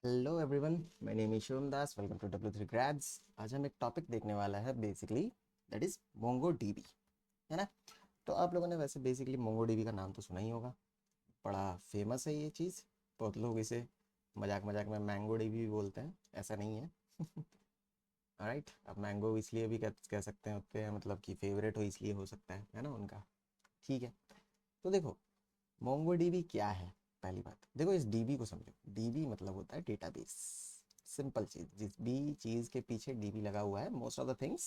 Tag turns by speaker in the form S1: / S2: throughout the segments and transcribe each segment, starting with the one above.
S1: Hello everyone, my name is Shivam Das. Welcome to W3 grads. आज हम एक टॉपिक देखने वाला है basically, that is MongoDB, है ना। तो आप लोगों ने वैसे बेसिकली मोंगो डीबी का नाम तो सुना ही होगा। बड़ा फेमस है ये चीज़। बहुत लोग इसे मजाक मजाक में मैंगो डीबी भी बोलते हैं, ऐसा नहीं है। राइट, अब मैंगो इसलिए भी कह सकते हैं उसके, मतलब कि फेवरेट हो इसलिए हो सकता है ना उनका। ठीक है, तो देखो मोंगो डीबी क्या है। पहली बात देखो, इस डीबी को समझो। डीबी मतलब होता है डेटाबेस। सिंपल चीज, जिस भी चीज के पीछे डीबी लगा हुआ है, most of the things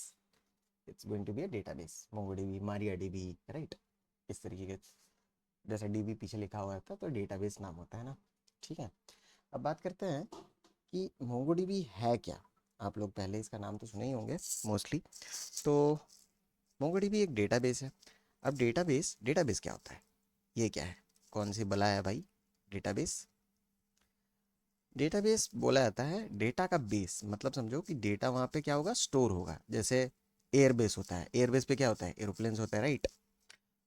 S1: it's going to be a database. MongoDB, MariaDB, right. इस तरीके के, जैसे डीबी पीछे लिखा हुआ था तो डेटाबेस नाम होता है ना। ठीक है, अब बात करते हैं कि मोंगो डीबी है क्या। आप लोग पहले इसका नाम तो सुने ही होंगे मोस्टली। तो मोंगो डीबी एक डेटाबेस है। अब डेटाबेस, डेटाबेस क्या होता है, ये क्या है, कौन सी बला है भाई डेटाबेस। डेटाबेस बोला जाता है डेटा का बेस, मतलब समझो कि डेटा वहाँ पे क्या होगा, स्टोर होगा। जैसे एयरबेस होता है, एयरबेस पे क्या होता है, एरोप्लेन्स होता है, राइट।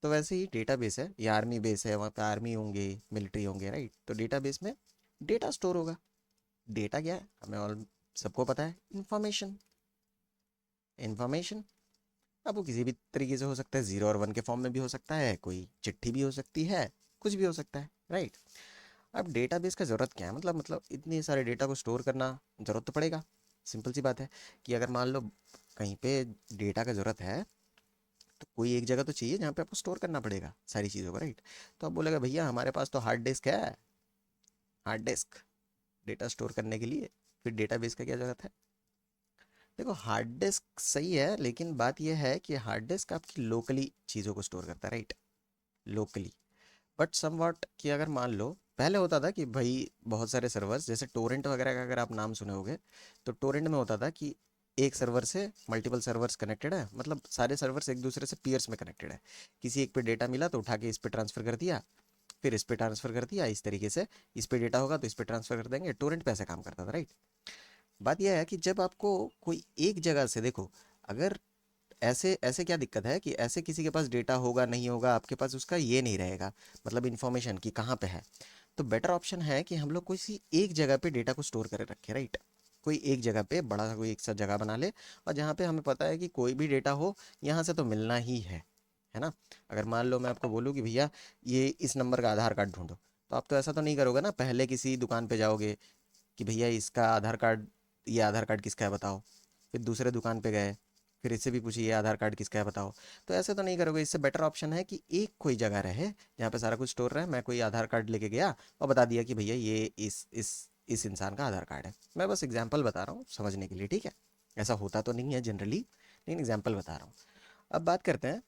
S1: तो वैसे ही डेटाबेस है, ये आर्मी बेस है, वहाँ पे आर्मी होंगे, मिलिट्री होंगे, राइट। तो डेटाबेस में डेटा स्टोर होगा। डेटा क्या है, हमें ऑल सबको पता है, इंफॉर्मेशन। इंफॉर्मेशन, अब वो किसी भी तरीके से हो सकता है, 0 और 1 के फॉर्म में भी हो सकता है, कोई चिट्ठी भी हो सकती है, कुछ भी हो सकता है, राइट। अब डेटाबेस का ज़रूरत क्या है, मतलब इतने सारे डेटा को स्टोर करना ज़रूरत तो पड़ेगा। सिंपल सी बात है कि अगर मान लो कहीं पे डेटा का ज़रूरत है, तो कोई एक जगह तो चाहिए जहाँ पे आपको स्टोर करना पड़ेगा सारी चीज़ों को, राइट। तो आप बोलेगा भैया हमारे पास तो हार्ड डिस्क है। हार्ड डिस्क डेटा स्टोर करने के लिए, फिर डेटाबेस का क्या ज़रूरत है। देखो हार्ड डिस्क सही है, लेकिन बात यह है कि हार्ड डिस्क आपकी लोकली चीज़ों को स्टोर करता है, राइट। लोकली, बट समवॉट कि अगर मान लो पहले होता था कि भाई बहुत सारे सर्वर्स, जैसे टोरेंट वगैरह का अगर आप नाम सुने होगे, तो टोरेंट में होता था कि एक सर्वर से मल्टीपल सर्वर्स कनेक्टेड है, मतलब सारे सर्वर्स एक दूसरे से पीयर्स में कनेक्टेड है। किसी एक पे डेटा मिला तो उठा के इस पे ट्रांसफ़र कर दिया, फिर इस पे ट्रांसफ़र कर दिया, इस तरीके से इस पे डेटा होगा तो इस पे ट्रांसफ़र कर देंगे। टोरेंट पे ऐसा काम करता था, राइट। बात यह है कि जब आपको कोई एक जगह से, देखो अगर ऐसे ऐसे क्या दिक्कत है कि ऐसे किसी के पास डेटा होगा नहीं होगा, आपके पास उसका ये नहीं रहेगा, मतलब इन्फॉर्मेशन कि कहाँ पे है। तो बेटर ऑप्शन है कि हम लोग किसी एक जगह पे डेटा को स्टोर करे रखें, राइट। कोई एक जगह पे बड़ा सा कोई एक सा जगह बना ले, और जहाँ पे हमें पता है कि कोई भी डेटा हो यहाँ से तो मिलना ही है ना। अगर मान लो मैं आपको बोलूँ कि भैया ये इस नंबर का आधार कार्ड ढूंढो, तो आप तो ऐसा तो नहीं करोगे ना, पहले किसी दुकान पे जाओगे कि भैया इसका आधार कार्ड, ये आधार कार्ड किसका है बताओ। फिर दूसरे दुकान पे गए, फिर इससे भी पूछिए ये आधार कार्ड किसका है बताओ। तो ऐसे तो नहीं करोगे। इससे बेटर ऑप्शन है कि एक कोई जगह रहे जहाँ पे सारा कुछ स्टोर रहे। मैं कोई आधार कार्ड लेके गया और बता दिया कि भैया ये इस इंसान का आधार कार्ड है। मैं बस एग्जाम्पल बता रहा हूँ समझने के लिए, ठीक है। ऐसा होता तो नहीं है जनरली, लेकिन एग्जाम्पल बता रहा हूँ। अब बात करते हैं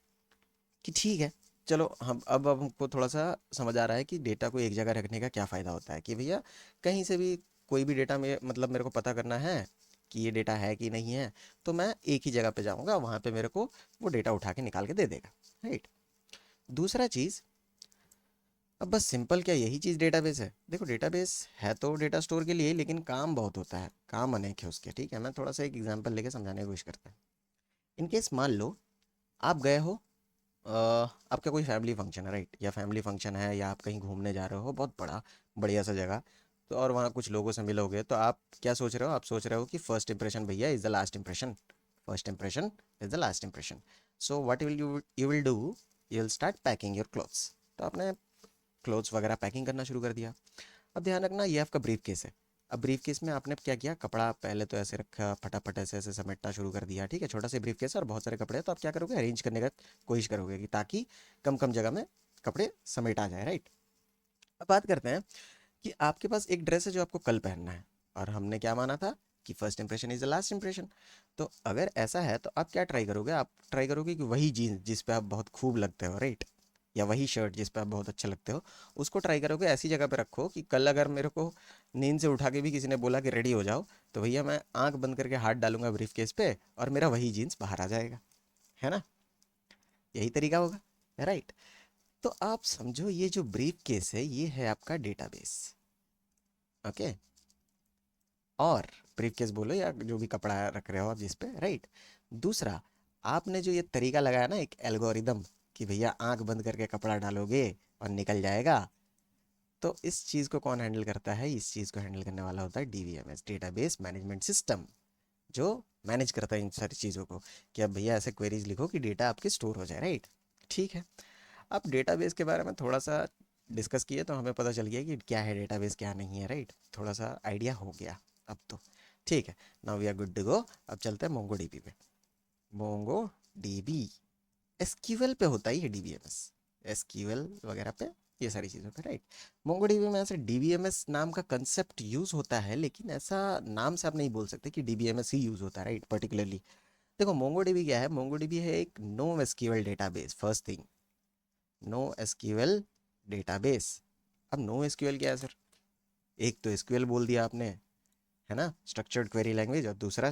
S1: कि ठीक है, चलो हम अब हमको थोड़ा सा समझ आ रहा है कि डेटा को एक जगह रखने का क्या फ़ायदा होता है। कि भैया कहीं से भी कोई भी डेटा में, मतलब मेरे को पता करना है कि ये डेटा है कि नहीं है, तो मैं एक ही जगह पे जाऊंगा, वहाँ पे मेरे को वो डेटा उठा के निकाल के दे देगा, राइट। दूसरा चीज़, अब बस सिंपल क्या यही चीज़ डेटाबेस है। देखो डेटाबेस है तो डेटा स्टोर के लिए, लेकिन काम बहुत होता है, काम अनेक है उसके, ठीक है। मैं थोड़ा सा एक एग्जांपल लेके समझाने की कोशिश करता हूँ। इन केस मान लो आप गए हो, आपका कोई फैमिली फंक्शन है, राइट, या फैमिली फंक्शन है, या आप कहीं घूमने जा रहे हो बहुत बड़ा बढ़िया सा जगह, तो और वहाँ कुछ लोगों से मिलोगे, तो आप क्या सोच रहे हो, आप सोच रहे हो कि फर्स्ट इंप्रेशन भैया is the last impression. First impression is the last impression. So what you will do, you will start packing your clothes. तो आपने क्लोथ्स वगैरह पैकिंग करना शुरू कर दिया। अब ध्यान रखना ये आपका ब्रीफ केस है। अब ब्रीफ केस में आपने क्या किया, कपड़ा पहले तो ऐसे रखा, फटाफट ऐसे ऐसे समेटना शुरू कर दिया, ठीक है। छोटा सा ब्रीफ केस और बहुत सारे कपड़े हैं, तो आप क्या करोगे, अरेंज करने का कोशिश करोगे कि ताकि कम कम जगह में कपड़े समेटा जाए, राइट। अब बात करते हैं कि आपके पास एक ड्रेस है जो आपको कल पहनना है, और हमने क्या माना था कि first impression is the last impression. तो अगर ऐसा है तो आप क्या ट्राई करोगे, आप ट्राई करोगे कि वही जीन्स जिस पे आप बहुत खूब लगते हो, राइट, या वही शर्ट जिस पे आप बहुत अच्छे लगते हो, उसको ट्राई करोगे ऐसी जगह पे रखो कि कल अगर मेरे को नींद से उठा के भी किसी ने बोला कि रेडी हो जाओ, तो भैया मैं आंख बंद करके हाथ डालूंगा ब्रीफ केस पे और मेरा वही जीन्स बाहर आ जाएगा, है ना। यही तरीका होगा, राइट। तो आप समझो ये जो ब्रीफ केस है ये है आपका डेटाबेस, ओके। और ब्रीफकेस बोलो या जो भी कपड़ा रख रहे हो आप जिस पे, राइट। दूसरा, आपने जो ये तरीका लगाया ना, एक एल्गोरिदम, कि भैया आंख बंद करके कपड़ा डालोगे और निकल जाएगा, तो इस चीज़ को कौन हैंडल करता है? इस चीज़ को हैंडल करने वाला होता है डीबीएमएस, डेटाबेस मैनेजमेंट सिस्टम, जो मैनेज करता है इन सारी चीज़ों को कि अब भैया ऐसे क्वेरीज लिखो कि डेटा आपके स्टोर हो जाए, राइट? ठीक है। अब डेटाबेस के बारे में थोड़ा सा डिस्कस किए तो हमें पता चल गया कि क्या है डेटाबेस, क्या नहीं है, राइट? थोड़ा सा आइडिया हो गया अब तो। ठीक है, now we are good to go. अब चलते हैं मोंगो डीबी पे। मोंगो डीबी एसक्यूएल पे होता ही है डीबीएमएस, एसक्यूएल वगैरह पे, ये सारी चीज़ों पे, राइट? मोंगो डीबी में ऐसे डीबीएमएस नाम का कंसेप्ट यूज़ होता है, लेकिन ऐसा नाम से आप नहीं बोल सकते कि डीबीएमएस ही यूज़ होता है, राइट? पर्टिकुलरली देखो मोंगो डीबी क्या है? मोंगो डीबी है एक no SQL database, first thing, no SQL database. अब नो एसक्यूएल क्या है सर? एक तो एसक्यूएल बोल दिया आपने, है ना, स्ट्रक्चर्ड क्वेरी लैंग्वेज, और दूसरा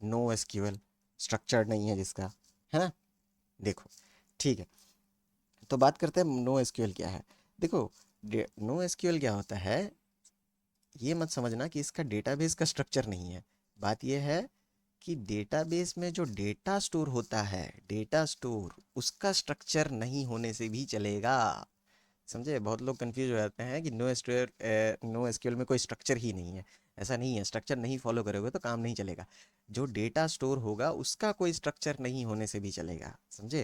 S1: नो एसक्यूएल, स्ट्रक्चर्ड नहीं है जिसका, है ना? देखो, ठीक है, तो बात करते हैं नो एसक्यूएल क्या है। देखो, नो एसक्यूएल क्या होता है, ये मत समझना कि इसका डेटाबेस का स्ट्रक्चर नहीं है। बात ये है कि डेटाबेस में जो डेटा स्टोर होता है, डेटा स्टोर, उसका स्ट्रक्चर नहीं होने से भी चलेगा। समझे? बहुत लोग कंफ्यूज हो जाते हैं कि नो एसक्यूएल में कोई स्ट्रक्चर ही नहीं है। ऐसा नहीं है, स्ट्रक्चर नहीं फॉलो करोगे तो काम नहीं चलेगा। जो डेटा स्टोर होगा उसका कोई स्ट्रक्चर नहीं होने से भी चलेगा। समझे?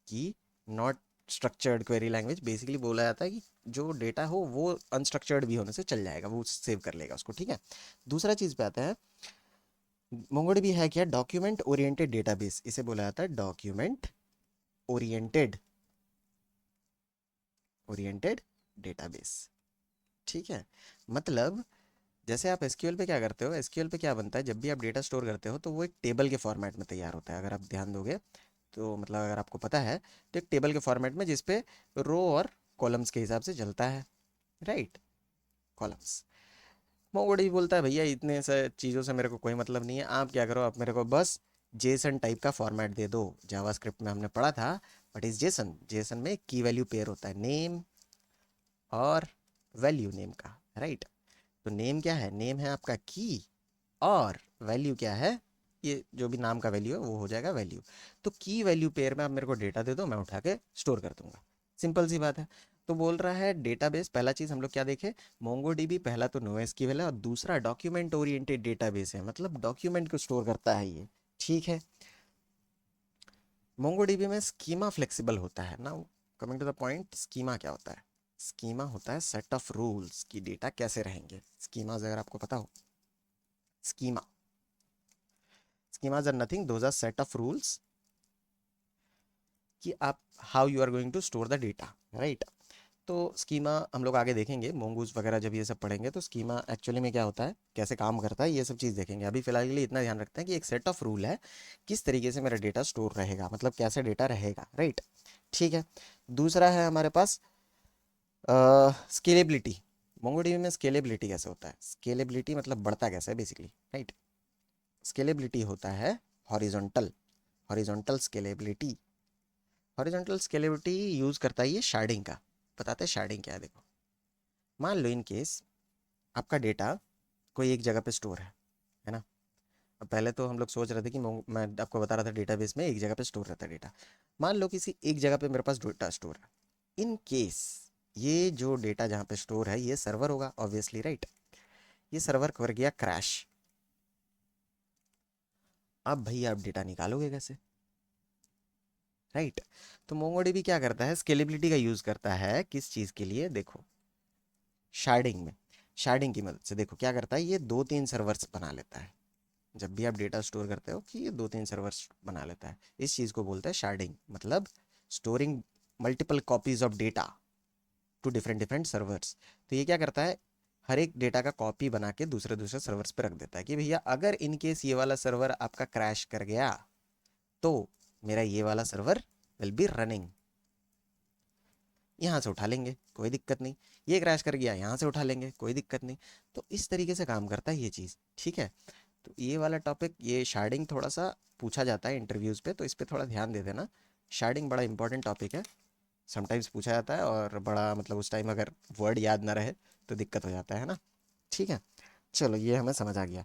S1: कि not structured query language, basically बोला जाता है कि जो डेटा हो वो अनस्ट्रक्चर्ड भी होने से चल जाएगा, वो सेव कर लेगा उसको, ठीक है? दूसरा चीज़ पे आता है, मोंगोडीबी है क्या? डॉक्यूमेंट ओरिएंटेड डेटाबेस, इसे बोला जाता है डॉक्यूमेंट ओरिएंटेड ओरिएंटेड डेटाबेस। ठीक है, मतलब जैसे आप एसक्यूएल पे क्या करते हो, एसक्यूएल पे क्या बनता है, जब भी आप डेटा स्टोर करते हो तो वो एक टेबल के फॉर्मेट में तैयार होता है। अगर आप ध्यान दोगे तो, मतलब अगर आपको पता है, तो एक टेबल के फॉर्मेट में जिसपे रो और कॉलम्स के हिसाब से चलता है, राइट? कॉलम्स। मोंगोडीबी बोलता है भैया इतने से चीज़ों से मेरे को कोई मतलब नहीं है, आप क्या करो, आप मेरे को बस जेसन टाइप का फॉर्मेट दे दो। जावास्क्रिप्ट में हमने पढ़ा था, बट इज जेसन, जेसन में की वैल्यू पेयर होता है, नेम और वैल्यू नेम का, राइट? तो नेम क्या है? नेम है आपका की, और वैल्यू क्या है? ये जो भी नाम का वैल्यू है वो हो जाएगा वैल्यू। तो की वैल्यू पेयर में आप मेरे को डेटा दे दो, मैं उठा के स्टोर कर दूंगा। सिंपल सी बात है। तो बोल रहा है डेटाबेस, पहला चीज हम लोग क्या देखे, मोंगोडीबी पहला तो नो एसक्यूएल है, और दूसरा डॉक्यूमेंट ओरिएंटेड डेटाबेस है, मतलब डॉक्यूमेंट को स्टोर करता है ये, ठीक है? मोंगोडीबी में स्कीमा फ्लेक्सिबल होता है ना। Coming to the point, schema क्या होता है? स्कीमा होता है सेट ऑफ रूल्स कि डेटा कैसे रहेंगे। स्कीमाज अगर आपको पता हो, schema, schemas are nothing, those are set of rules कि आप how you are going to store the data, right? तो स्कीमा हम लोग आगे देखेंगे, मोंगूज वगैरह जब ये सब पढ़ेंगे तो स्कीमा एक्चुअली में क्या होता है, कैसे काम करता है, ये सब चीज़ देखेंगे। अभी फिलहाल के लिए इतना ध्यान रखते हैं कि एक सेट ऑफ रूल है, किस तरीके से मेरा डेटा स्टोर रहेगा, मतलब कैसे डेटा रहेगा, राइट? ठीक है। दूसरा है हमारे पास स्केलेबिलिटी। मोंगोडीबी में स्केलेबिलिटी कैसे होता है? स्केलेबिलिटी मतलब बढ़ता कैसे है बेसिकली, राइट? स्केलेबिलिटी होता है horizontal, horizontal scalability. Horizontal scalability use करता है ये शार्डिंग का। बताते हैं शार्डिंग क्या है। देखो, मान लो इन केस आपका डेटा कोई एक जगह पे स्टोर है ना। अब पहले तो हम लोग सोच रहे थे कि मैं आपको बता रहा था डेटाबेस में एक जगह पे स्टोर रहता है डेटा। मान लो किसी एक जगह पे मेरे पास डेटा स्टोर है। इन केस ये जो डेटा जहाँ पे स्टोर है ये सर्वर होगा ऑब्वियसली, राइट? ये सर्वर कर गया क्रैश। अब भैया आप डेटा निकालोगे कैसे, राइट? तो मोंगोडीबी क्या करता है, स्केलेबिलिटी का यूज करता है किस चीज के लिए? देखो, शार्डिंग में, शार्डिंग की मदद से देखो क्या करता है, ये दो तीन सर्वर्स बना लेता है। जब भी आप डेटा स्टोर करते हो कि ये दो तीन सर्वर्स बना लेता है, इस चीज़ को बोलते हैं शार्डिंग, मतलब storing multiple copies of data to different different servers. तो ये क्या करता है, हर एक डेटा का कॉपी बना के दूसरे दूसरे सर्वर्स पे रख देता है कि भैया अगर इन केस ये वाला सर्वर आपका क्रैश कर गया तो मेरा ये वाला सर्वर विल बी रनिंग, यहाँ से उठा लेंगे कोई दिक्कत नहीं। ये क्रैश कर गया, यहाँ से उठा लेंगे कोई दिक्कत नहीं। तो इस तरीके से काम करता है ये चीज़, ठीक है? तो ये वाला टॉपिक, ये शार्डिंग थोड़ा सा पूछा जाता है इंटरव्यूज़ पे, तो इस पे थोड़ा ध्यान दे देना। शार्डिंग बड़ा इंपॉर्टेंट टॉपिक है, समटाइम्स पूछा जाता है, और बड़ा मतलब उस टाइम अगर वर्ड याद ना रहे तो दिक्कत हो जाता है ना। ठीक है, चलो ये हमें समझ आ गया।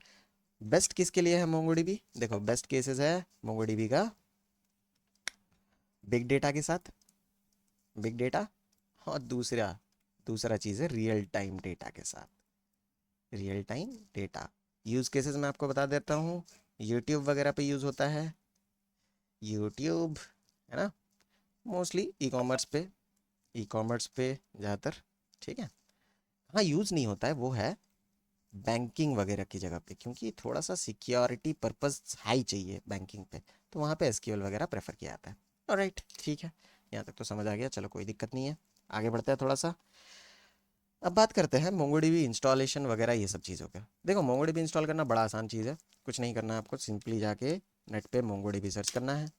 S1: बेस्ट किसके लिए है मोंगोडीबी? देखो, बेस्ट केसेस है मोंगोडीबी का बिग डेटा के साथ, बिग डेटा, और दूसरा दूसरा चीज़ है रियल टाइम डेटा के साथ। Real time data use cases मैं आपको बता देता हूँ। यूट्यूब वगैरह पे यूज़ होता है, यूट्यूब, है ना, मोस्टली ई कॉमर्स पे ज़्यादातर, ठीक है। हाँ, यूज़ नहीं होता है वो है बैंकिंग वगैरह की जगह पे, क्योंकि थोड़ा सा सिक्योरिटी पर्पस हाई चाहिए बैंकिंग पे, तो वहाँ पे एसक्यूएल वगैरह प्रेफर किया जाता है। ऑलराइट, ठीक है, यहाँ तक तो समझ आ गया, चलो कोई दिक्कत नहीं है। आगे बढ़ते हैं थोड़ा सा। अब बात करते हैं मोंगोडीबी इंस्टॉलेशन वगैरह ये सब चीज़ों का। देखो, मोंगोडीबी इंस्टॉल करना बड़ा आसान चीज़ है, कुछ नहीं करना है आपको, सिंपली जाके नेट पे मोंगोडीबी सर्च करना है,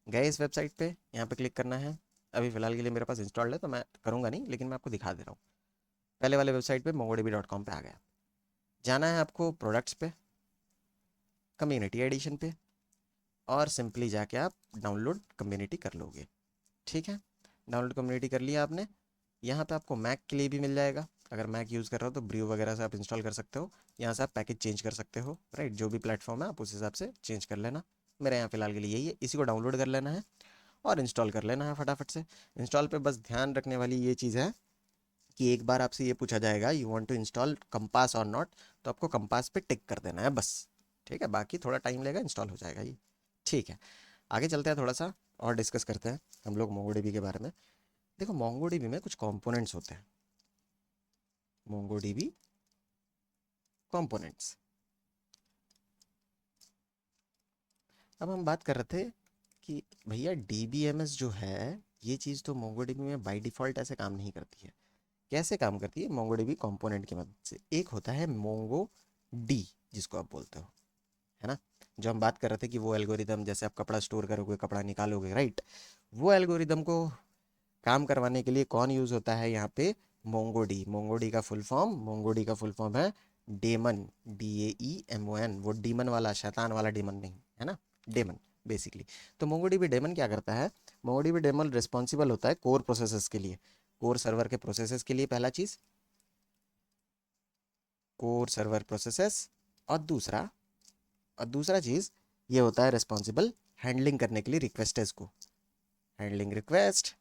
S1: गए इस वेबसाइट पे, यहाँ पे क्लिक करना है। अभी फ़िलहाल के लिए मेरे पास इंस्टॉल्ड है तो मैं करूँगा नहीं, लेकिन मैं आपको दिखा दे रहा हूँ। पहले वाले वेबसाइट पे mongodb.com पे आ गया। जाना है आपको प्रोडक्ट्स पे, कम्युनिटी एडिशन पे, और सिंपली जाके आप डाउनलोड कम्युनिटी कर लोगे। ठीक है, डाउनलोड कम्युनिटी कर लिया आपने। यहाँ पे आपको मैक के लिए भी मिल जाएगा, अगर मैक यूज़ कर रहे हो तो ब्रियो वगैरह से आप इंस्टॉल कर सकते हो। यहाँ से आप पैकेज चेंज कर सकते हो, राइट, जो भी प्लेटफॉर्म है आप उस हिसाब से चेंज कर लेना। मेरे यहाँ फ़िलहाल के लिए यही है, इसी को डाउनलोड कर लेना है और इंस्टॉल कर लेना है फटाफट से। इंस्टॉल पे बस ध्यान रखने वाली ये चीज़ है कि एक बार आपसे ये पूछा जाएगा you want to install Compass और नॉट, तो आपको कंपास पे टिक कर देना है बस। ठीक है, बाकी थोड़ा टाइम लेगा, इंस्टॉल हो जाएगा ये। ठीक है, आगे चलते हैं, थोड़ा सा और डिस्कस करते हैं हम लोग मोंगोडीबी के बारे में। देखो, मोंगोडीबी में कुछ कंपोनेंट्स होते हैं, मोंगोडीबी कंपोनेंट्स। अब हम बात कर रहे थे कि भैया डीबीएमएस जो है, ये चीज़ तो मोंगोडीबी में बाय डिफ़ॉल्ट ऐसे काम नहीं करती है। कैसे काम करती है? मोंगोडीबी कंपोनेंट की मदद से। एक होता है मोंगो डी, जिसको आप बोलते हो, है ना, जो हम बात कर रहे थे कि वो एल्गोरिदम, जैसे आप कपड़ा स्टोर करोगे, कपड़ा निकालोगे, राइट, वो एल्गोरिदम को काम करवाने के लिए कौन यूज़ होता है यहाँ पे? मोंगोडी। मोंगोडी का फुल फॉर्म, मोंगोडी का फुल फॉर्म है डेमन, DAEMON, वो डीमन वाला, शैतान वाला डेमन नहीं, है ना, डेमन बेसिकली। तो मोंगोडीबी डेमन क्या करता है? मोंगोडीबी डेमन रिस्पॉन्सिबल होता है कोर प्रोसेसेस के लिए, कोर सर्वर के प्रोसेसेस के लिए, पहला चीज़ कोर सर्वर प्रोसेसेस। और दूसरा चीज़ ये होता है रिस्पॉन्सिबल हैंडलिंग करने के लिए रिक्वेस्टर्स को, हैंडलिंग रिक्वेस्ट,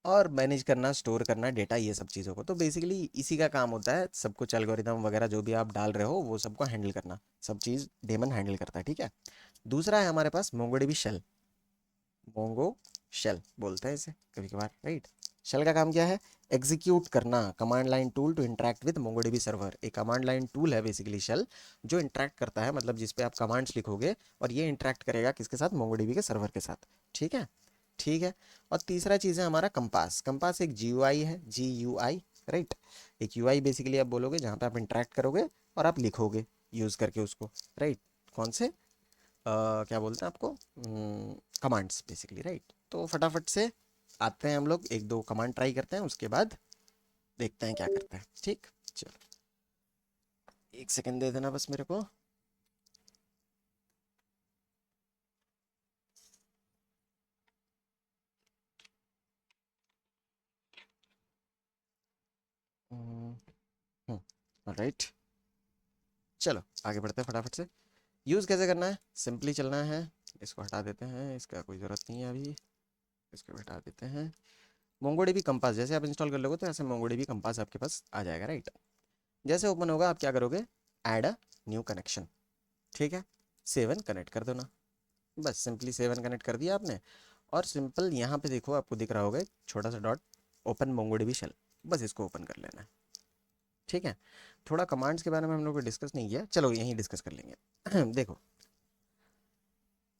S1: और मैनेज करना, स्टोर करना डेटा, ये सब चीज़ों को। तो बेसिकली इसी का काम होता है, सब कुछ एल्गोरिदम वगैरह जो भी आप डाल रहे हो वो सबको हैंडल करना, सब चीज़ डेमन हैंडल करता है, ठीक है। दूसरा है हमारे पास मोंगोडीबी शेल, मोंगो शेल बोलते हैं इसे कभी कभार, राइट। शेल का काम क्या है? एग्जीक्यूट करना, command line tool to interact with MongoDB server. एक कमांड लाइन टूल है बेसिकली शेल, जो इंटरेक्ट करता है, मतलब जिस पे आप कमांड्स लिखोगे और ये इंटरेक्ट करेगा किसके साथ? मोंगोडीबी के सर्वर के साथ, ठीक है। ठीक है, और तीसरा चीज़ है हमारा कंपास। कंपास एक GUI है, GUI, राइट, एक यूआई बेसिकली आप बोलोगे, जहाँ पे आप इंटरेक्ट करोगे और आप लिखोगे यूज़ करके उसको, राइट। कौन से क्या बोलते हैं आपको? Commands basically, right. तो फटाफट से आते हैं हम लोग, एक दो कमांड ट्राई करते हैं, उसके बाद देखते हैं क्या करते हैं, ठीक। चलो, एक सेकंड दे देना बस मेरे को। राइट, चलो आगे बढ़ते हैं फटाफट से। यूज़ कैसे करना है? सिंपली चलना है, इसको हटा देते हैं, इसका कोई ज़रूरत नहीं है अभी, इसको हटा देते हैं। मोंगोडीबी कंपास जैसे आप इंस्टॉल कर लोगे तो ऐसे मोंगोडीबी कंपास आपके पास आ जाएगा, राइट। जैसे ओपन होगा आप क्या करोगे? ऐड अ न्यू कनेक्शन, ठीक है, सेवन कनेक्ट कर दो ना, बस सिंपली सेवन कनेक्ट कर दिया आपने। और सिंपल यहाँ पे देखो, आपको दिख रहा होगा एक छोटा सा डॉट, ओपन मोंगोडीबी शेल, बस इसको ओपन कर लेना है, ठीक है। थोड़ा कमांड्स के बारे में हम लोग डिस्कस नहीं किया, चलो यहीं डिस्कस कर लेंगे। देखो,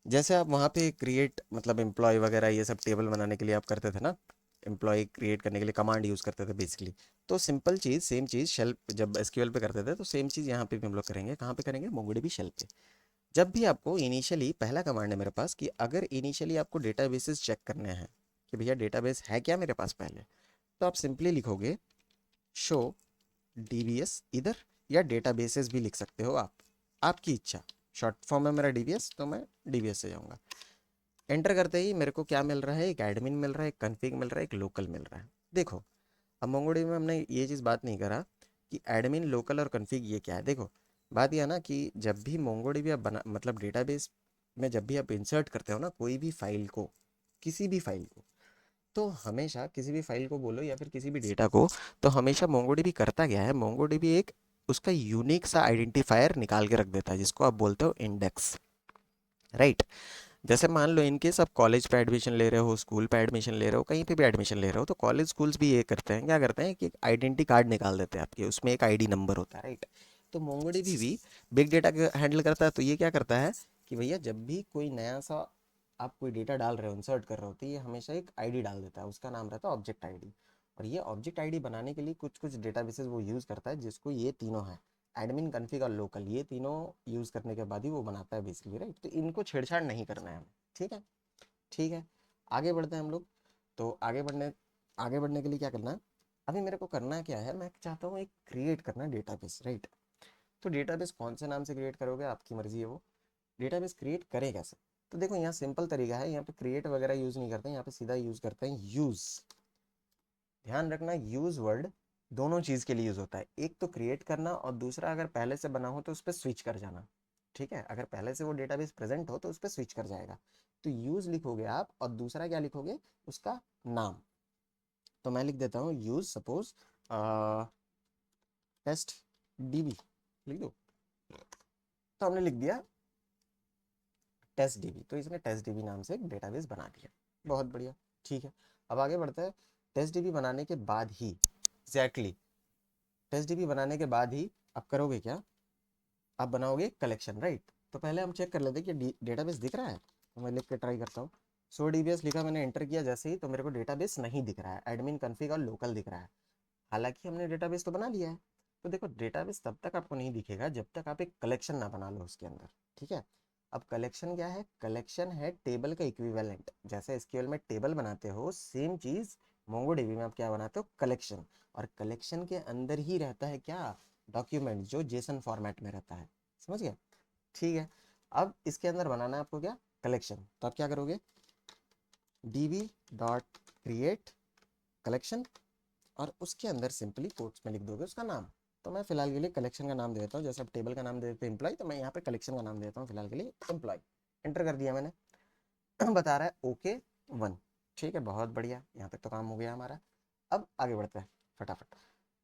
S1: जैसे आप वहाँ पे क्रिएट, मतलब एम्प्लॉय वगैरह ये सब टेबल बनाने के लिए आप करते थे ना, एम्प्लॉय क्रिएट करने के लिए कमांड यूज़ करते थे बेसिकली। तो सिंपल चीज़, सेम चीज़ शेल जब एसक्यूएल पे करते थे, तो सेम चीज़ यहाँ पे भी हम लोग करेंगे। कहाँ पे करेंगे? मोंगोडीबी शेल पे। जब भी आपको इनिशियली, पहला कमांड है मेरे पास कि अगर इनिशियली आपको डेटाबेसेस चेक करने हैं कि भैया डेटाबेस है क्या मेरे पास पहले, तो आप सिंपली लिखोगे शो DBS इधर, या डेटाबेसेस भी लिख सकते हो आप, आपकी इच्छा। शॉर्ट फॉर्म है मेरा DBS, तो मैं DBS से जाऊँगा। एंटर करते ही मेरे को क्या मिल रहा है? एक एडमिन मिल रहा है, एक कन्फिग मिल रहा है, एक लोकल मिल रहा है। देखो, अब मोंगोडीबी में हमने ये चीज़ बात नहीं करा कि एडमिन, लोकल और कन्फिग ये क्या है। देखो, बात यह है ना कि जब भी मोंगोडीबी आप बना, मतलब डेटाबेस में जब भी आप इंसर्ट करते हो ना कोई भी फाइल को, किसी भी फाइल को, तो हमेशा किसी भी फाइल को बोलो या फिर किसी भी डेटा को, तो हमेशा मोंगोडीबी करता क्या है, मोंगोडीबी एक उसका यूनिक सा आइडेंटिफायर निकाल के रख देता है जिसको आप बोलते हो इंडेक्स, राइट। जैसे मान लो इनकेस आप कॉलेज पे एडमिशन ले रहे हो, स्कूल पे एडमिशन ले रहे हो, कहीं पे भी एडमिशन ले रहे हो, तो कॉलेज स्कूल्स भी ये करते हैं, क्या करते हैं कि एक आइडेंटिटी कार्ड निकाल देते हैं आपके, उसमें एक आईडी नंबर होता है, राइट। तो मोंगोडीबी भी बिग डेटा हैंडल करता है, तो ये क्या करता है कि भैया जब भी कोई नया सा आप कोई डेटा डाल रहे हो, इंसर्ट कर रहे हो, तो ये हमेशा एक आईडी डाल देता है, उसका नाम रहता है ऑब्जेक्ट आईडी। और ये ऑब्जेक्ट आईडी बनाने के लिए कुछ कुछ डेटाबेसेस वो यूज़ करता है, जिसको ये तीनों है, एडमिन, कॉन्फ़िग और लोकल, ये तीनों यूज़ करने के बाद ही वो बनाता है बेसिकली, राइट। तो इनको छेड़छाड़ नहीं करना है हमें, ठीक है। ठीक है, आगे बढ़ते हैं हम लोग। तो आगे बढ़ने के लिए क्या करना है, अभी मेरे को करना क्या है, मैं चाहता हूँ एक क्रिएट करना डेटाबेस, राइट। तो डेटाबेस कौन से नाम से क्रिएट करोगे, आपकी मर्जी है वो। डेटाबेस क्रिएट करें कैसे, तो देखो यहाँ सिंपल तरीका है, यहाँ पे क्रिएट वगैरह यूज़ नहीं करते हैं, यहाँ पे सीधा यूज़ करते हैं यूज़। ध्यान रखना, यूज़ वर्ड दोनों चीज़ के लिए यूज़ होता है, एक तो क्रिएट करना और दूसरा अगर पहले से बना हो तो उस पर स्विच कर जाना, ठीक है। अगर पहले से वो डेटाबेस प्रेजेंट हो तो उस पर स्विच कर जाएगा। तो यूज़ लिखोगे आप और दूसरा क्या लिखोगे, उसका नाम। तो मैं लिख देता हूँ यूज़ सपोज टेस्ट डीबी लिख दो, तो हमने लिख दिया टेस्ट डीबी, तो इसने टेस्ट डीबी नाम से एक डेटाबेस बना दिया, बहुत बढ़िया, ठीक है। अब आगे बढ़ते हैं, टेस्ट डीबी बनाने के बाद ही, एग्जैक्टली टेस्ट डीबी बनाने के बाद ही आप करोगे क्या, आप बनाओगे कलेक्शन, राइट। तो पहले हम चेक कर लेते हैं कि डेटाबेस दिख रहा है, तो मैं लिख के ट्राई करता हूँ। सो डीबीएस लिखा, मैंने एंटर किया जैसे ही, तो मेरे को डेटाबेस नहीं दिख रहा है, एडमिन, कॉन्फ़िग और लोकल दिख रहा है। हालांकि हमने डेटाबेस तो बना लिया है। तो देखो डेटाबेस तब तक आपको नहीं दिखेगा जब तक आप एक कलेक्शन ना बना लो उसके अंदर, ठीक है। अब कलेक्शन क्या है, कलेक्शन है टेबल का इक्विवेलेंट, जैसे एसक्यूएल में टेबल बनाते हो सेम चीज मोंगोडीबी में आप क्या बनाते हो, कलेक्शन। और कलेक्शन के अंदर ही रहता है क्या, डॉक्यूमेंट, जो जेसन फॉर्मेट में रहता है, समझ गए, ठीक है। अब इसके अंदर बनाना है आपको क्या, कलेक्शन। तो आप क्या करोगे, db डॉट क्रिएट कलेक्शन, और उसके अंदर सिंपली कोट्स में लिख दोगे उसका नाम। तो मैं फिलहाल के लिए कलेक्शन का नाम दे देता हूँ, जैसे आप टेबल का नाम दे देते हैं एम्प्लॉय, तो मैं यहाँ पे कलेक्शन का नाम देता हूँ फिलहाल के लिए एम्प्लॉय। एंटर कर दिया मैंने, बता रहा है ओके 1, ठीक है, बहुत बढ़िया, यहाँ तक तो काम हो गया हमारा। अब आगे बढ़ते हैं फटाफट।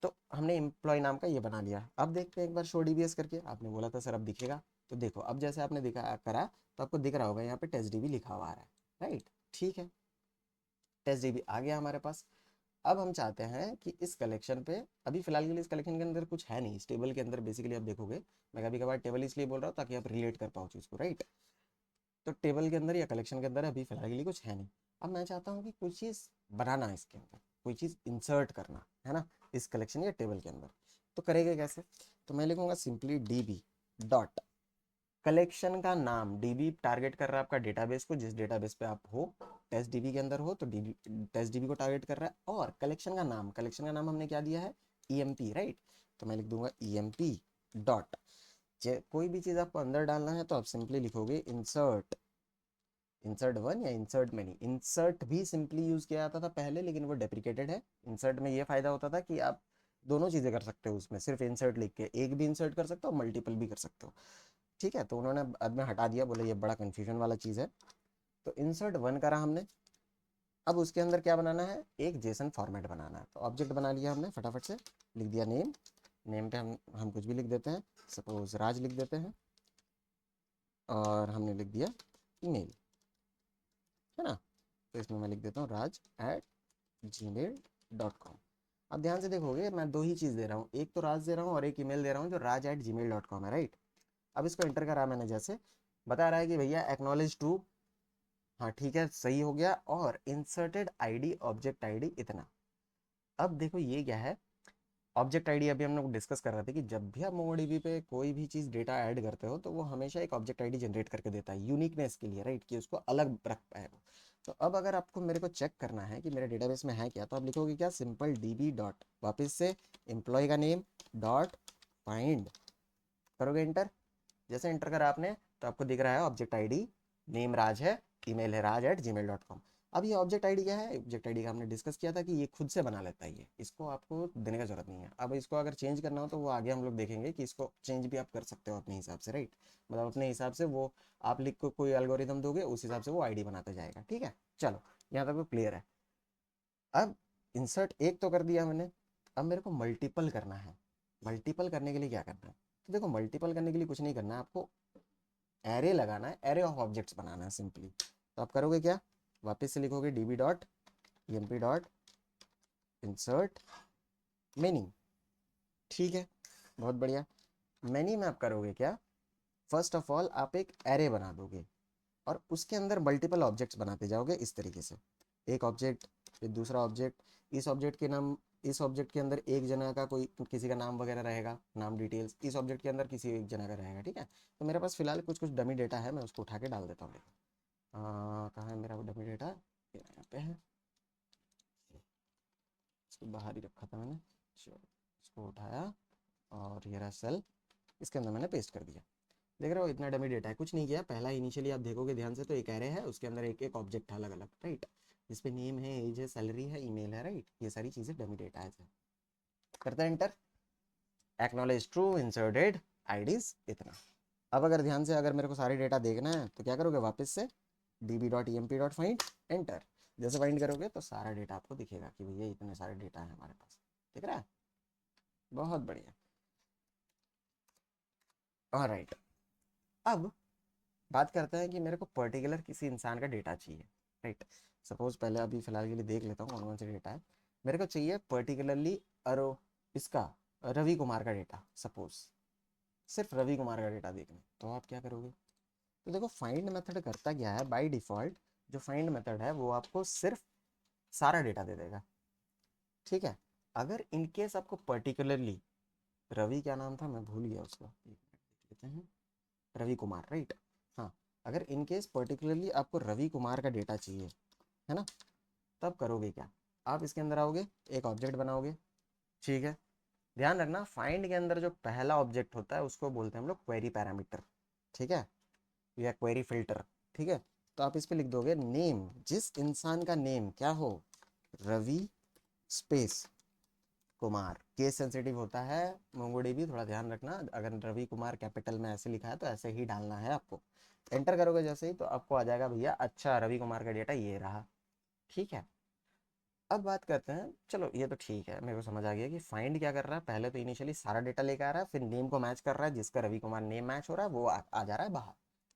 S1: तो हमने एम्प्लॉय नाम का ये बना लिया, अब देखते हैं एक बार शो डीबीएस करके, आपने बोला था सर अब दिखेगा, तो देखो अब जैसे आपने दिखा करा, तो आपको दिख रहा होगा यहाँ पे टेस्ट डीबी लिखा हुआ आ रहा है, राइट, ठीक है। टेस्ट डीबी आ गया हमारे पास। अब हम चाहते हैं कि इस कलेक्शन पे, अभी फिलहाल के लिए इस कलेक्शन के अंदर कुछ है नहीं, इस टेबल के अंदर बेसिकली आप देखोगे, मैं कभी कभार टेबल इसलिए बोल रहा हूँ ताकि आप रिलेट कर पाओ चीज़ को, राइट। तो टेबल के अंदर या कलेक्शन के अंदर अभी फिलहाल के लिए कुछ है नहीं। अब मैं चाहता हूँ कि कुछ चीज़ बनाना है इसके अंदर, कोई चीज़ इंसर्ट करना है ना, इस कलेक्शन या टेबल के अंदर। तो करेंगे कैसे, तो मैं लिखूंगा सिंपली डीबी डॉट कलेक्शन का नाम, डीबी टारगेट कर रहा है आपका डेटाबेस को, जिस डेटाबेस पे आप हो, टेस्ट डीबी के अंदर हो तो डीबी, टेस्ट डीबी को टारगेट कर रहा है। और कलेक्शन का नाम, कलेक्शन का नाम हमने क्या दिया है, ईएमपी, राइट। तो मैं लिख दूंगा ईएमपी डॉट, कोई भी चीज़ आपको अंदर डालना है तो आप सिंपली लिखोगे इंसर्ट, इंसर्ट वन या इंसर्ट में नहीं, इंसर्ट भी सिंपली यूज किया जाता था पहले, लेकिन वो डेप्रिकेटेड है। इंसर्ट में ये फायदा होता था कि आप दोनों चीज़ें कर सकते हो उसमें, सिर्फ इंसर्ट लिख के एक भी इंसर्ट कर सकते हो, मल्टीपल भी कर सकते हो, ठीक है। तो उन्होंने बाद में हटा दिया, बोले ये बड़ा कन्फ्यूजन वाला चीज़ है। तो इंसर्ट वन करा हमने। अब उसके अंदर क्या बनाना है, एक जेसन फॉर्मेट बनाना है। तो ऑब्जेक्ट बना लिया हमने, फटाफट से लिख दिया नेम, नेम पे हम कुछ भी लिख देते हैं, सपोज राज लिख देते हैं, और हमने लिख दिया ईमेल, है ना। तो इसमें मैं लिख देता हूँ raj@gmail.com। अब ध्यान से देखोगे मैं दो ही चीज़ दे रहा हूँ, एक तो राज दे रहा हूँ और एक ईमेल दे रहा हूँ जो raj@gmail.com है, राइट। अब इसको एंटर करा मैंने, जैसे बता रहा है कि भैया एक्नॉलेज टू, हाँ ठीक है, सही हो गया। और इंसर्टेड आईडी ऑब्जेक्ट आईडी इतना। अब देखो ये क्या है, ऑब्जेक्ट आईडी अभी हम लोग डिस्कस कर रहे थे कि जब भी आप मोंगोडीबी पे कोई भी चीज़ डेटा ऐड करते हो तो वो हमेशा एक ऑब्जेक्ट आईडी जनरेट करके देता है, यूनिकनेस के लिए, राइट, कि उसको अलग रख पाए वो। तो अब अगर आपको मेरे को चेक करना है कि मेरे डेटाबेस में है क्या, तो आप लिखोगे क्या, सिंपल डीबी डॉट, वापस से एम्प्लॉय का नेम डॉट फाइंड, करोगे एंटर। जैसे एंटर करा आपने तो आपको दिख रहा है ऑब्जेक्ट आईडी, नेम राज है, ईमेल है raj@gmail.com। अब ये ऑब्जेक्ट आईडी क्या है, ऑब्जेक्ट आईडी का हमने डिस्कस किया था कि ये खुद से बना लेता है, ये इसको आपको देने का जरूरत नहीं है। अब इसको अगर चेंज करना हो तो वो आगे हम लोग देखेंगे कि इसको चेंज भी आप कर सकते हो अपने हिसाब से, राइट। मतलब अपने हिसाब से वो आप लिख को कोई एल्गोरिदम दोगे, उस हिसाब से वो आईडी बनाता जाएगा, ठीक है। चलो यहाँ तक तो क्लियर है। अब इंसर्ट एक तो कर दिया मैंने, अब मेरे को मल्टीपल करना है। मल्टीपल करने के लिए क्या करना है, तो देखो मल्टीपल करने के लिए कुछ नहीं करना है आपको, एरे लगाना है, एरे ऑफ ऑब्जेक्ट्स बनाना है सिंपली। तो आप करोगे क्या, वापस से लिखोगे dB dot emp dot insert many, ठीक है, बहुत बढ़िया। मेनी में आप करोगे क्या, फर्स्ट ऑफ ऑल आप एक एरे बना दोगे और उसके अंदर मल्टीपल ऑब्जेक्ट्स बनाते जाओगे इस तरीके से, एक ऑब्जेक्ट फिर दूसरा ऑब्जेक्ट, इस ऑब्जेक्ट के नाम, इस ऑब्जेक्ट के अंदर एक जना का कोई किसी का नाम वगैरह रहेगा, नाम डिटेल्स, इस ऑब्जेक्ट के अंदर किसी एक जना का रहेगा, ठीक है। तो मेरे पास फिलहाल कुछ कुछ डमी डेटा है, मैं उसको उठा के डाल देता हूँ। कहाँ है मेरा वो डमी डेटा, यहाँ पे है, इसको बाहर ही रखा था मैंने। चलो इसको उठाया और ये रहा सेल, इसके अंदर मैंने पेस्ट कर दिया। देख रहे हो इतना डमी डेटा है, कुछ नहीं किया। पहला इनिशियली आप देखोगे ध्यान से तो एक एरे है, उसके अंदर एक एक ऑब्जेक्ट है अलग अलग, राइट, जिसपे नेम है, एज है, सैलरी है, ईमेल है, राइट, ये सारी चीज़ें डमी डेटा है। करते हैं enter, acknowledge true, inserted IDs, इतना। अब अगर ध्यान से अगर मेरे को सारे डेटा देखना है तो क्या करोगे, वापस से db.emp.find, एंटर। जैसे फाइंड करोगे तो सारा डेटा आपको दिखेगा कि भैया इतने सारे डेटा है हमारे पास, दिख रहा है, बहुत बढ़िया। ऑलराइट, अब बात करते हैं कि मेरे को पर्टिकुलर किसी इंसान का डेटा चाहिए, राइट। सपोज पहले अभी फिलहाल के लिए देख लेता हूँ कौन कौन से डेटा है मेरे को चाहिए पर्टिकुलरली। अरो इसका रवि कुमार का डेटा, सपोज सिर्फ रवि कुमार का डेटा देखना है, तो आप क्या करोगे, तो देखो फाइंड मेथड करता क्या है, बाय डिफॉल्ट जो फाइंड मेथड है वो आपको सिर्फ सारा डेटा दे देगा, ठीक है। अगर इनकेस आपको पर्टिकुलरली, रवि क्या नाम था मैं भूल गया उसका, एक मिनट देख लेते हैं, रवि कुमार, राइट, हाँ। अगर इनकेस पर्टिकुलरली आपको रवि कुमार का डेटा चाहिए, है ना, तब करोगे क्या, आप इसके अंदर आओगे, एक ऑब्जेक्ट बनाओगे, ठीक है। ध्यान रखना फाइंड के अंदर जो पहला ऑब्जेक्ट होता है उसको बोलते हैं हम लोग क्वेरी पैरामीटर, ठीक है, या क्वेरी फिल्टर, ठीक है। तो आप इस पे लिख दोगे नेम, जिस इंसान का नेम क्या हो, Ravi space Kumar, case sensitive होता है मोंगोडी भी, थोड़ा ध्यान रखना, अगर रवि कुमार कैपिटल में ऐसे लिखा है तो ऐसे ही डालना है आपको। एंटर करोगे जैसे ही तो आपको आ जाएगा भैया अच्छा रवि कुमार का डेटा ये रहा, ठीक है। अब बात करते हैं, चलो ये तो ठीक है, मेरे को समझ आ गया कि फाइंड क्या कर रहा है, पहले तो इनिशियली सारा डेटा लेकर आ रहा है, फिर नेम को मैच कर रहा है, जिसका रवि कुमार नेम मैच हो रहा है वो आ जा रहा है बाहर,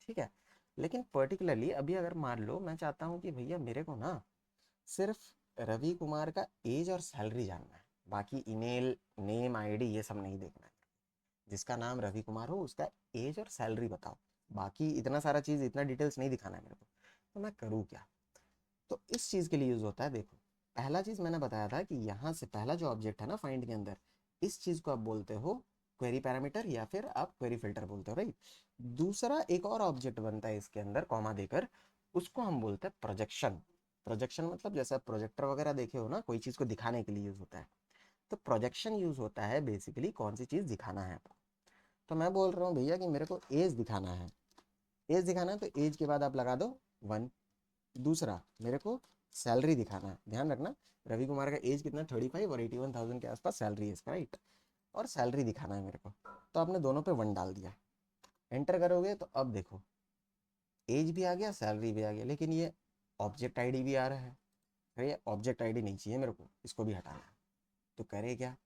S1: ठीक है। लेकिन पर्टिकुलरली अभी अगर मान लो मैं चाहता हूँ कि भैया मेरे को ना सिर्फ रवि कुमार का एज और सैलरी जानना है, बाकी ईमेल, नेम, आईडी ये सब नहीं देखना है। जिसका नाम रवि कुमार हो उसका एज और सैलरी बताओ, बाकी इतना सारा चीज़, इतना डिटेल्स नहीं दिखाना है मेरे को। तो मैं करूँ क्या, तो इस चीज़ के लिए यूज़ होता है, देखो पहला चीज़ मैंने बताया था कि यहाँ से पहला जो ऑब्जेक्ट है ना फाइंड के अंदर, इस चीज़ को आप बोलते हो क्वेरी पैरामीटर या फिर आप क्वेरी फिल्टर बोलते हो, राइट। दूसरा एक और ऑब्जेक्ट बनता है इसके अंदर कॉमा देकर, उसको हम बोलते हैं प्रोजेक्शन। प्रोजेक्शन मतलब जैसे आप प्रोजेक्टर वगैरह देखे हो ना, कोई चीज़ को दिखाने के लिए यूज़ होता है। तो प्रोजेक्शन यूज़ होता है बेसिकली कौन सी चीज़ दिखाना है आपको। तो मैं बोल रहा हूँ भैया कि मेरे को एज दिखाना है, एज दिखाना है तो एज के बाद आप लगा दो 1। दूसरा मेरे को सैलरी दिखाना है, ध्यान रखना रवि कुमार का एज कितना 35 और 81,000 के आसपास सैलरी है इसका, राइट, और सैलरी दिखाना है मेरे को। तो आपने दोनों पे 1 डाल दिया, एंटर करोगे तो अब देखो एज भी आ गया, सैलरी भी आ गया, लेकिन ये ऑब्जेक्ट आईडी भी आ रहा है। अरे ये ऑब्जेक्ट आईडी नहीं चाहिए मेरे को, इसको भी हटाना है। तो करे क्या,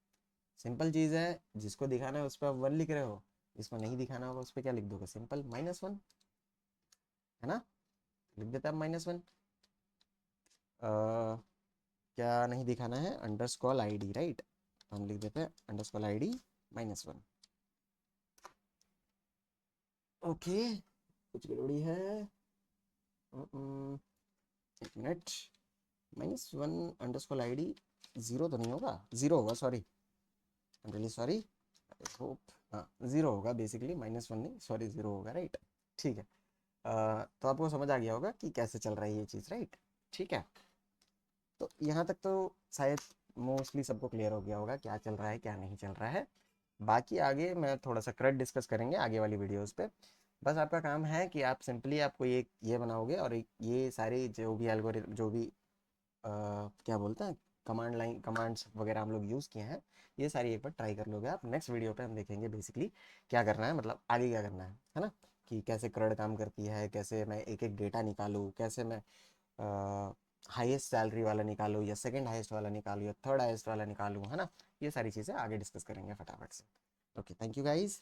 S1: सिंपल चीज़ है, जिसको दिखाना है उस पर आप 1 लिख रहे हो, जिसको नहीं दिखाना होगा उस पर क्या लिख दोगे, सिंपल -1, है ना, लिख देता है -1। क्या नहीं दिखाना है, अंडरस्कोर आईडी, राइट, हम लिख देते हैं अंडरस्कोर आईडी -1। ओके, कुछ गड़बड़ी है, एक मिनट, -1 अंडरस्कोर आईडी, जीरो तो नहीं होगा, जीरो होगा, sorry, I am really sorry, I hope, हाँ जीरो होगा बेसिकली, -1 नहीं, सॉरी जीरो होगा, राइट, ठीक है। तो आपको समझ आ गया होगा कि कैसे चल रही है ये चीज़, राइट, ठीक है। तो यहाँ तक तो शायद मोस्टली सबको क्लियर हो गया होगा क्या चल रहा है क्या नहीं चल रहा है। बाकी आगे मैं थोड़ा सा क्रड डिस्कस करेंगे आगे वाली वीडियोस पे। बस आपका काम है कि आप सिंपली आपको ये बनाओगे और एक ये सारी जो भी एल्गोरिथम जो भी क्या बोलते हैं कमांड लाइन कमांड्स वगैरह हम लोग यूज़ किए हैं, ये सारी एक बार ट्राई कर लोगे आप। नेक्स्ट वीडियो पे हम देखेंगे बेसिकली क्या करना है, मतलब आगे क्या करना है ना, कि कैसे क्रड काम करती है, कैसे मैं एक एक डेटा निकालूँ, कैसे मैं हाईएस्ट सैलरी वाला निकालूँ या सेकंड हाईएस्ट वाला निकालूँ या थर्ड हाईएस्ट वाला निकालूँ, है ना। ये सारी चीज़ें आगे डिस्कस करेंगे फटाफट से। Okay, thank you guys.